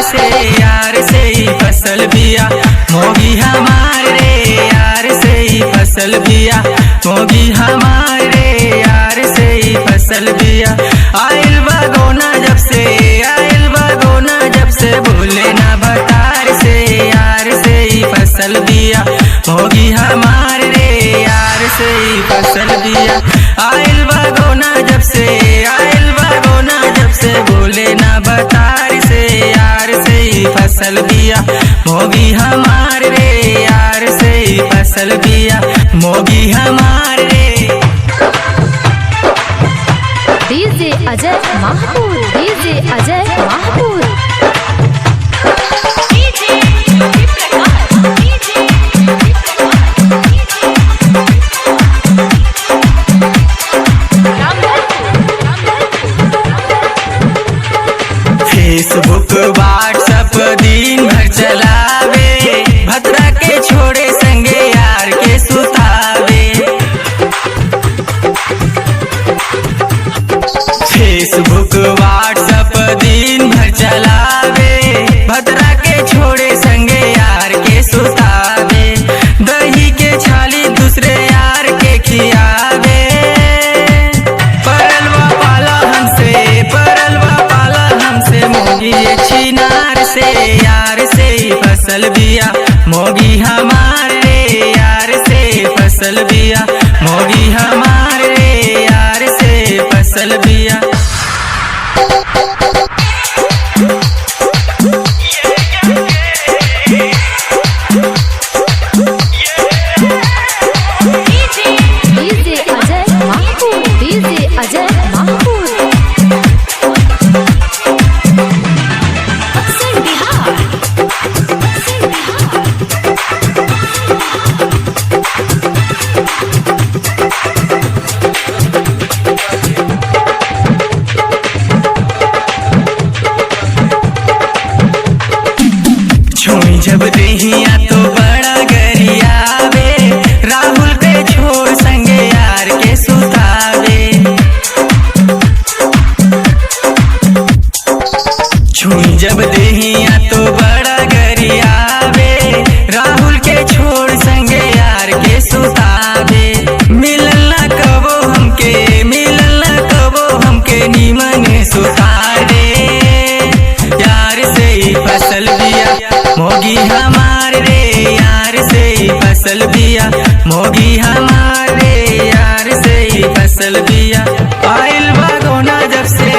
से यार से ही फसल बिया मोगी हमारे यार से ही फसल बिया मोगी हमारे यार से ही फसल बिया। आइल बगोना जब से आइल बगोना जब से भूले ना भतार से यार से ही फसल बिया मोगी हमारे यार से ही फसल बिया। आइल बगोना जब से आइल बगोना जब से भूले ना भतार से यार से ही फसल बिया मोगी हमारे यार से ही फसल बिया मोगी हमारे। DJ Ajay Mahapur, DJ Ajay Mahapur. Facebook WhatsApp दिन भर चलावे भद्रा के छोड़े संगे यार के सुतावे। फेसबुक व्हाट्सएप दिन भर चलावे भद्रा के छोड़े संगे यार के सुतावे। दही के छाली दूसरे यार के खियावे। परलवा पाला हमसे परलवा पाला हमसे मोगी छिनार से यार से ही फसल बिया मोगी हमारे यार से फसल बिया मोगी हमारे यार से फसल बिया। DJ Ajay Mahapur, DJ Ajay Mahapur. अक्सर बिहार, अक्सर बिहार। छोई जब दहिया तो बड़ा गरियावे राहुल के छोड़ संगे यार के सुतावे। छोई जब दहिया तो बड़ा गरियावे राहुल के छोड़ संगे यार के सुतावे। मिलल ना कबो हमके मिलल ना कबो हमके नीमन सुतारे यार से ही फसल बिया मोगी हमारे यार से ही फसल बिया मोगी हमारे यार से ही फसल बिया। आइल बगोना जब से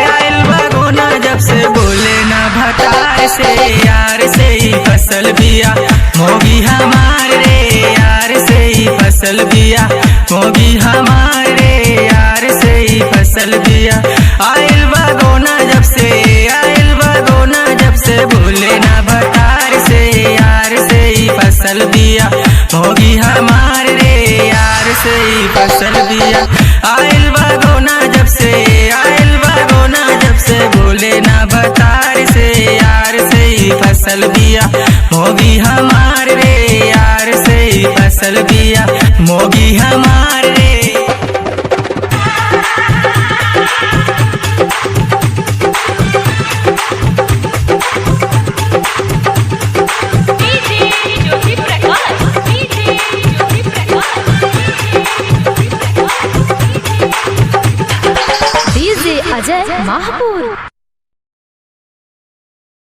आइल बगोना जब से बोले ना भतार से यार से ही फसल बिया मोगी हमारे यार से ही फसल बिया मोगी हमारे यार से ही फसल बिया। आइल बगोना जब से आइल बगोना जब से भूले ना भतार से यार से ही फसल बिया मोगी हमारे यार से ही फसल बिया। आइल बगोना जब से आइल बगोना जब से भूले ना भतार से यार से ही फसल बिया मोगी हमारे यार से ही फसल बिया मोगी